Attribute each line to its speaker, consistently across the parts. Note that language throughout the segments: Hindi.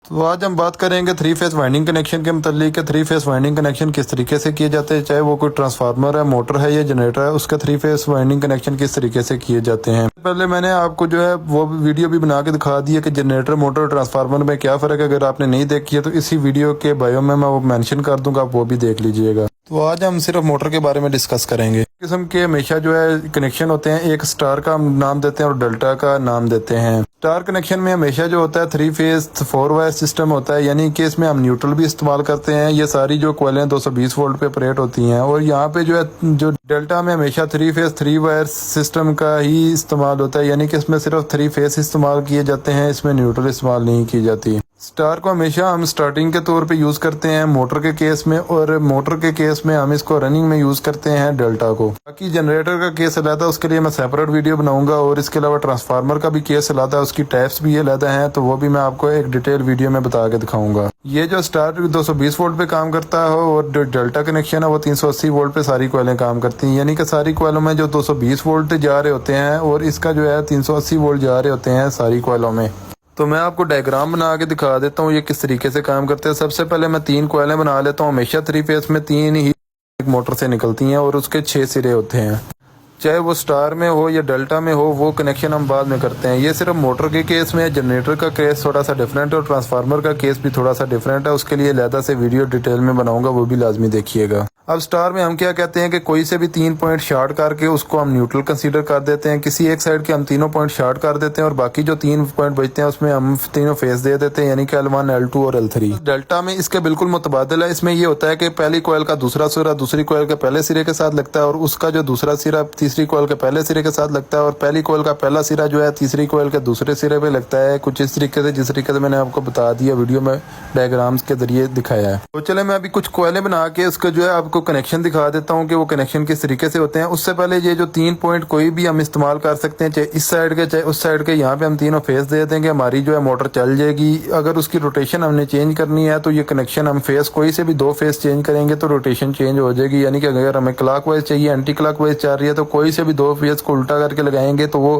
Speaker 1: तो आज हम बात करेंगे थ्री फेस वाइंडिंग कनेक्शन के मतलब कि थ्री फेस वाइंडिंग कनेक्शन किस तरीके से किए जाते हैं, चाहे वो कोई ट्रांसफार्मर है, मोटर है या जनरेटर है, उसका थ्री फेस वाइंडिंग कनेक्शन किस तरीके से किए जाते हैं। पहले मैंने आपको जो है वो वीडियो भी बना के दिखा दिया कि जनरेटर, मोटर और ट्रांसफार्मर में क्या फ़र्क है। अगर आपने नहीं देखी है तो इसी वीडियो के बायो में मैं वो मेंशन कर दूंगा, आप वो भी देख लीजिएगा। तो आज हम सिर्फ मोटर के बारे में डिस्कस करेंगे। किस्म के हमेशा जो है कनेक्शन होते हैं, एक स्टार का नाम देते हैं और डेल्टा का नाम देते हैं। स्टार कनेक्शन में हमेशा जो होता है थ्री फेस 4 वायर सिस्टम होता है, यानी कि इसमें हम न्यूट्रल भी इस्तेमाल करते हैं। ये सारी जो कॉइलें 220 वोल्ट पे ऑपरेट होती हैं। और यहाँ पे जो है जो डेल्टा में हमेशा थ्री फेस 3 वायर सिस्टम का ही इस्तेमाल होता है, यानी कि इसमें सिर्फ थ्री फेस इस्तेमाल किए जाते हैं, इसमें न्यूट्रल इस्तेमाल नहीं की जाती। स्टार को हमेशा हम स्टार्टिंग के तौर पे यूज करते हैं मोटर के केस में, और मोटर के केस में हम इसको रनिंग में यूज करते हैं डेल्टा को। बाकी जनरेटर का केस अलग है, उसके लिए मैं सेपरेट वीडियो बनाऊंगा। और इसके अलावा ट्रांसफार्मर का भी केस अलग है, उसकी टाइप्स भी अलग हैं, तो वो भी मैं आपको एक डिटेल वीडियो में बता के दिखाऊंगा। ये जो स्टार 220 वोल्ट पे काम करता है और जो डेल्टा कनेक्शन है वो 380 वोल्ट पे सारी कॉइलें काम करती हैं, यानी कि सारी कॉइलों में जो 220 वोल्ट जा रहे होते हैं और इसका जो है 380 वोल्ट जा रहे होते हैं सारी कॉइलों में। तो मैं आपको डायग्राम बना के दिखा देता हूँ ये किस तरीके से काम करते हैं। सबसे पहले मैं 3 कॉइलें बना लेता हूँ। हमेशा थ्री फेस में 3 ही एक मोटर से निकलती हैं और उसके 6 सिरे होते हैं, चाहे वो स्टार में हो या डेल्टा में हो, वो कनेक्शन हम बाद में करते हैं। ये सिर्फ मोटर के केस में है। जनरेटर का केस थोड़ा सा डिफरेंट है और ट्रांसफार्मर का केस भी थोड़ा सा डिफरेंट है, उसके लिए अलहदा से वीडियो डिटेल में बनाऊंगा, वो भी लाजमी देखिएगा। अब स्टार में हम क्या कहते हैं कि कोई से भी 3 पॉइंट शार्ट करके उसको हम न्यूट्रल कंसीडर कर देते हैं। किसी एक साइड के हम तीनों पॉइंट शार्ट कर देते हैं और बाकी जो 3 पॉइंट बचते हैं उसमें हम तीनों फेस दे देते हैं, यानी कि L1, L2 और L3। डेल्टा में इसके बिल्कुल मुतबादिल है। इसमें ये होता है कि पहली कॉइल का दूसरा सिरा दूसरी कॉइल के पहले सिरे के साथ लगता है और उसका जो दूसरा सिरा तीसरी कॉइल के पहले सिरे के साथ लगता है, और पहली कॉइल का पहला सिरा जो है तीसरी कॉइल के दूसरे सिरे पे लगता है, कुछ इस तरीके से जिस तरीके से मैंने आपको बता दिया वीडियो में डायग्राम्स के जरिए दिखाया है। तो चले मैं अभी कुछ कॉइलें बना के उसका जो है आपको कनेक्शन दिखा देता हूँ कि वो कनेक्शन किस तरीके से होते हैं। उससे पहले ये जो 3 पॉइंट कोई भी हम इस्तेमाल कर सकते हैं, चाहे इस साइड के चाहे उस साइड के, यहाँ पे हम तीनों फेस दे देंगे, हमारी जो है मोटर चल जाएगी। अगर उसकी रोटेशन हमने चेंज करनी है तो ये कनेक्शन हम फेस कोई से भी 2 फेस चेंज करेंगे तो रोटेशन चेंज हो जाएगी, यानी कि अगर हमें क्लॉकवाइज चाहिए, एंटी क्लॉकवाइज चल रही है तो कोई से भी 2 फेस को उल्टा करके लगाएंगे तो वो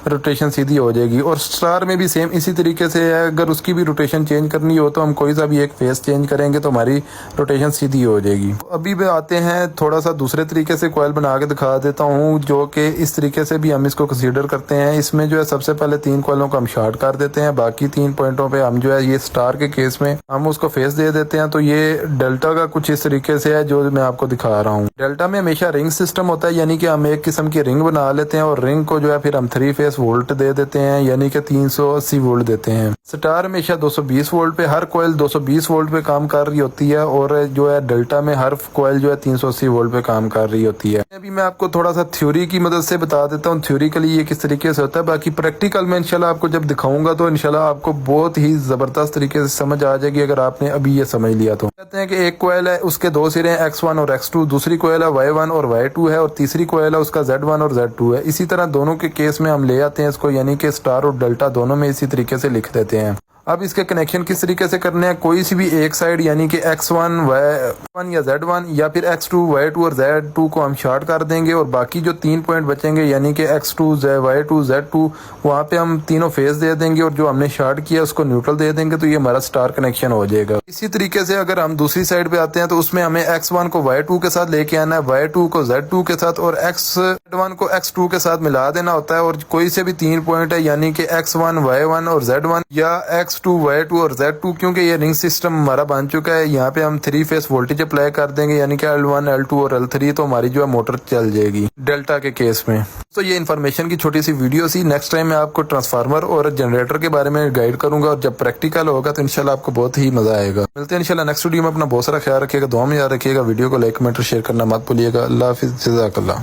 Speaker 1: रोटेशन सीधी हो जाएगी। और स्टार में भी सेम इसी तरीके से है, अगर उसकी भी रोटेशन चेंज करनी हो तो हम कोई सा भी एक फेस चेंज करेंगे तो हमारी रोटेशन सीधी हो जाएगी। अभी भी आते हैं थोड़ा सा दूसरे तरीके से कॉइल बना के दिखा देता हूँ, जो कि इस तरीके से भी हम इसको कंसीडर करते हैं। इसमें जो है सबसे पहले 3 कॉइलों को हम शार्ट कर देते हैं, बाकी 3 पॉइंटों पे हम जो है ये स्टार के केस में हम उसको फेस दे देते हैं। तो ये डेल्टा का कुछ इस तरीके से है जो मैं आपको दिखा रहा हूँ। डेल्टा में हमेशा रिंग सिस्टम होता है, यानी कि हम एक किस्म की रिंग बना लेते हैं और रिंग को जो है फिर हम 3 फेस वोल्ट दे देते हैं, यानी कि 380 वोल्ट देते हैं। स्टार हमेशा 220 वोल्ट पे, हर कॉइल 220 वोल्ट पे काम कर रही होती है, और जो है डेल्टा में हर कॉइल जो है 380 वोल्ट पे काम कर रही होती है। अभी मैं आपको थोड़ा सा थ्योरी की मदद से बता देता हूँ थ्योरिकली ये किस तरीके से होता है। बाकी प्रैक्टिकल में इंशाल्लाह आपको जब दिखाऊंगा तो इंशाल्लाह आपको बहुत ही जबरदस्त तरीके से समझ आ जाएगी, अगर आपने अभी ये समझ लिया तो। कहते हैं कि एक कॉइल है, उसके 2 सिरे हैं X1 और X2, दूसरी कॉइल है Y1 और Y2 है, और तीसरी कॉइल है उसका Z1 और Z2 है। इसी तरह दोनों के केस में हम ले आते हैं इसको, यानी कि स्टार और डेल्टा दोनों में इसी तरीके से लिख देते हैं। अब इसके कनेक्शन किस तरीके से करने हैं, कोई सी भी एक साइड यानी कि X1 Y1 या Z1 या फिर X2 Y2 और Z2 को हम शार्ट कर देंगे, और बाकी जो 3 पॉइंट बचेंगे यानी कि X2 Y2 Z2 वहाँ पे हम तीनों फेस दे देंगे, और जो हमने शार्ट किया उसको न्यूट्रल दे देंगे, तो ये हमारा स्टार कनेक्शन हो जाएगा। इसी तरीके से अगर हम दूसरी साइड पे आते हैं तो उसमें हमें X1 को Y2 के साथ लेके आना है, Y2 को Z2 के साथ और Z1 को X2 के साथ मिला देना होता है। और कोई से भी 3 पॉइंट है यानी कि X1 Y1 और Z1 या X2 Y2 और Z2, क्योंकि ये रिंग सिस्टम हमारा बन चुका है, यहाँ पे हम 3 फेस वोल्टेज अप्लाई कर देंगे, यानी कि L1 L2 और L3, तो हमारी जो है मोटर चल जाएगी डेल्टा के केस में। तो ये इन्फॉर्मेशन की छोटी सी वीडियो सी। नेक्स्ट टाइम मैं आपको ट्रांसफार्मर और जनरेटर के बारे में गाइड करूंगा, और जब प्रैक्टिकल होगा तो इंशाल्लाह आपको बहुत ही मजा आएगा। मिलते हैं इंशाल्लाह नेक्स्ट वीडियो में। अपना बहुत सारा ख्याल रखिएगा, दुआ में याद रखिएगा, वीडियो को लाइक कमेंट और शेयर करना मत भूलिएगा। अल्लाह हाफिज़, जज़ाकल्लाह।